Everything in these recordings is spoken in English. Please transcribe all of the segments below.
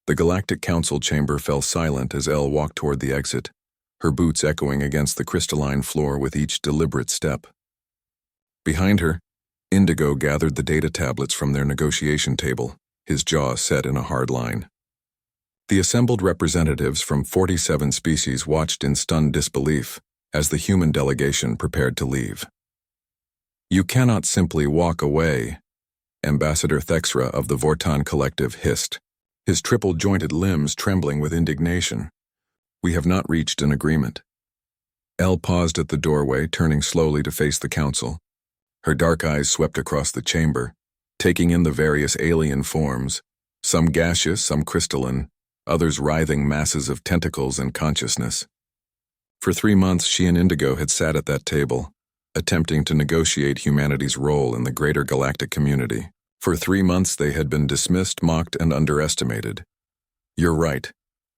The Galactic Council chamber fell silent as Elle walked toward the exit, her boots echoing against the crystalline floor with each deliberate step. Behind her, Indigo gathered the data tablets from their negotiation table, his jaw set in a hard line. The assembled representatives from 47 species watched in stunned disbelief as the human delegation prepared to leave. "You cannot simply walk away," Ambassador Thexra of the Vortan Collective hissed, his triple-jointed limbs trembling with indignation. "We have not reached an agreement." Elle paused at the doorway, turning slowly to face the council. Her dark eyes swept across the chamber, taking in the various alien forms, some gaseous, some crystalline, others writhing masses of tentacles and consciousness. For 3 months, she and Indigo had sat at that table, attempting to negotiate humanity's role in the greater galactic community. For 3 months, they had been dismissed, mocked, and underestimated. "You're right,"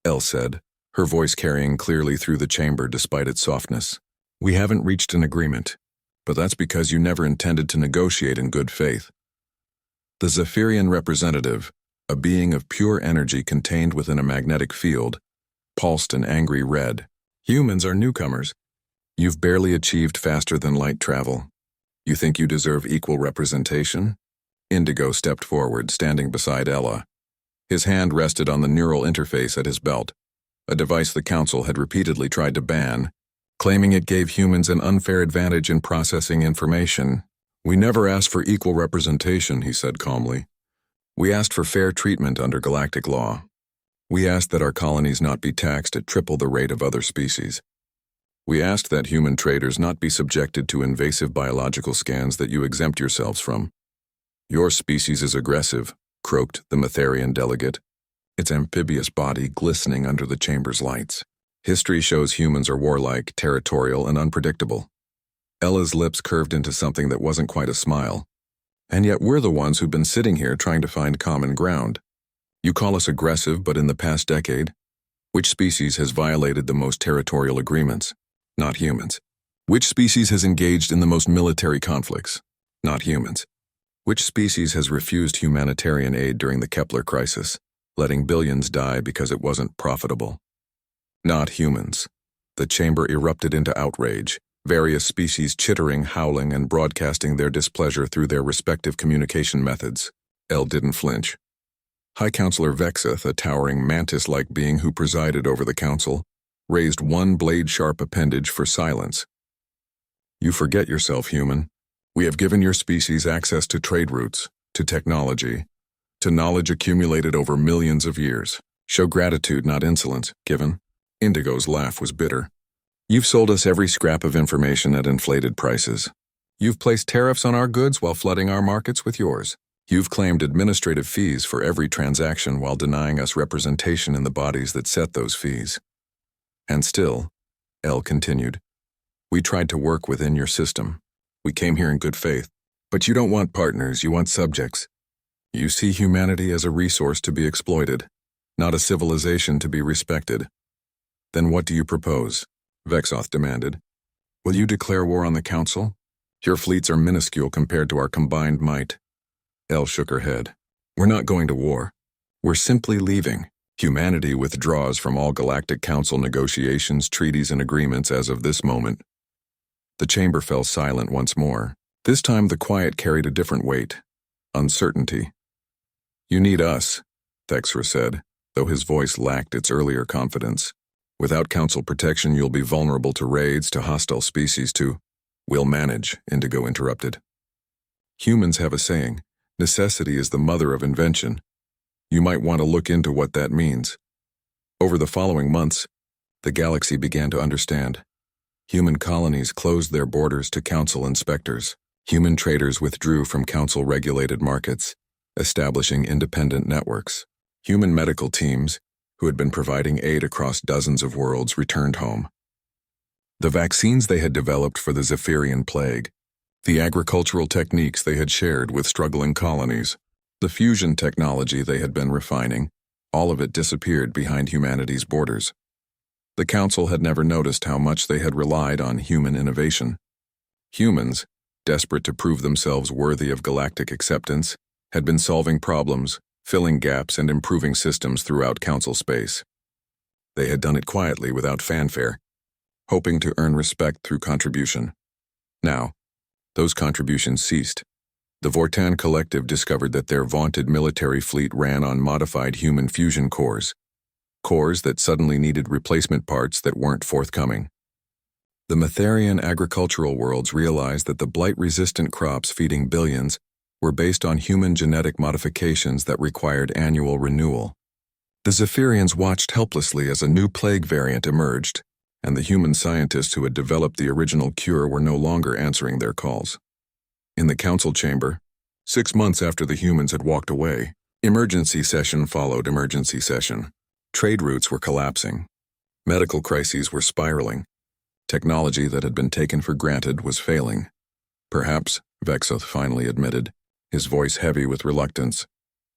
Elle said, her voice carrying clearly through the chamber despite its softness. "We haven't reached an agreement, but that's because you never intended to negotiate in good faith." The Zephyrian representative, a being of pure energy contained within a magnetic field, pulsed an angry red. "Humans are newcomers. You've barely achieved faster-than-light travel. You think you deserve equal representation?" Indigo stepped forward, standing beside Ella. His hand rested on the neural interface at his belt, a device the Council had repeatedly tried to ban, claiming it gave humans an unfair advantage in processing information. "We never asked for equal representation," he said calmly. "We asked for fair treatment under galactic law. We asked that our colonies not be taxed at triple the rate of other species. We asked that human traders not be subjected to invasive biological scans that you exempt yourselves from." "Your species is aggressive," croaked the Matherian delegate, its amphibious body glistening under the chamber's lights. "History shows humans are warlike, territorial, and unpredictable." Ella's lips curved into something that wasn't quite a smile. "And yet we're the ones who've been sitting here trying to find common ground. You call us aggressive, but in the past decade, which species has violated the most territorial agreements? Not humans. Which species has engaged in the most military conflicts? Not humans. Which species has refused humanitarian aid during the Kepler crisis, letting billions die because it wasn't profitable? Not humans." The chamber erupted into outrage, various species chittering, howling, and broadcasting their displeasure through their respective communication methods. Elle didn't flinch. High Counselor Vexeth, a towering mantis-like being who presided over the council, raised one blade-sharp appendage for silence. "You forget yourself, human. We have given your species access to trade routes, to technology, to knowledge accumulated over millions of years. Show gratitude, not insolence, given." Indigo's laugh was bitter. "You've sold us every scrap of information at inflated prices. You've placed tariffs on our goods while flooding our markets with yours. You've claimed administrative fees for every transaction while denying us representation in the bodies that set those fees. And still," Elle continued, "we tried to work within your system. We came here in good faith. But you don't want partners, you want subjects. You see humanity as a resource to be exploited, not a civilization to be respected. Then what do you propose?" Vexoth demanded. "Will you declare war on the Council? Your fleets are minuscule compared to our combined might." Elle shook her head. "We're not going to war. We're simply leaving. Humanity withdraws from all Galactic Council negotiations, treaties, and agreements as of this moment." The chamber fell silent once more. This time the quiet carried a different weight. Uncertainty. "You need us," Thexra said, though his voice lacked its earlier confidence. "Without Council protection, you'll be vulnerable to raids, to hostile species, to—" "We'll manage," Indigo interrupted. "Humans have a saying, necessity is the mother of invention. You might want to look into what that means." Over the following months, the galaxy began to understand. Human colonies closed their borders to Council inspectors. Human traders withdrew from Council-regulated markets, establishing independent networks. Human medical teams, who had been providing aid across dozens of worlds, returned home. The vaccines they had developed for the Zephyrian plague, the agricultural techniques they had shared with struggling colonies, the fusion technology they had been refining, all of it disappeared behind humanity's borders. The Council had never noticed how much they had relied on human innovation. Humans, desperate to prove themselves worthy of galactic acceptance, had been solving problems, filling gaps and improving systems throughout council space. They had done it quietly without fanfare, hoping to earn respect through contribution. Now, those contributions ceased. The Vortan Collective discovered that their vaunted military fleet ran on modified human fusion cores that suddenly needed replacement parts that weren't forthcoming. The Matharian agricultural worlds realized that the blight-resistant crops feeding billions were based on human genetic modifications that required annual renewal. The Zephyrians watched helplessly as a new plague variant emerged, and the human scientists who had developed the original cure were no longer answering their calls. In the council chamber, 6 months after the humans had walked away, emergency session followed emergency session. Trade routes were collapsing. Medical crises were spiraling. Technology that had been taken for granted was failing. Perhaps, Vexoth finally admitted, his voice heavy with reluctance,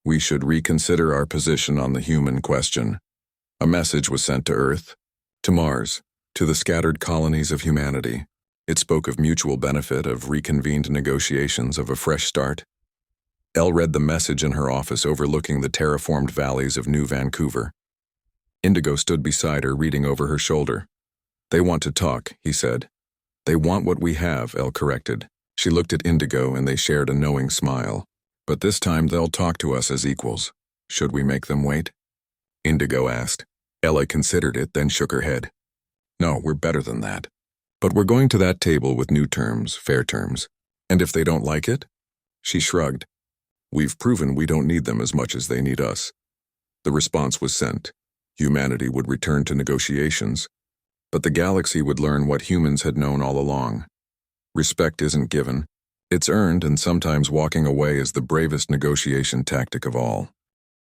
we should reconsider our position on the human question. A message was sent to Earth, to Mars, to the scattered colonies of humanity. It spoke of mutual benefit, of reconvened negotiations, of a fresh start. Elle read the message in her office overlooking the terraformed valleys of New Vancouver. Indigo stood beside her, reading over her shoulder. They want to talk, he said. They want what we have, Elle corrected. She looked at Indigo and they shared a knowing smile. But this time they'll talk to us as equals. Should we make them wait? Indigo asked. Ella considered it, then shook her head. No, we're better than that. But we're going to that table with new terms, fair terms. And if they don't like it? She shrugged. We've proven we don't need them as much as they need us. The response was sent. Humanity would return to negotiations, but the galaxy would learn what humans had known all along. Respect isn't given. It's earned, and sometimes walking away is the bravest negotiation tactic of all.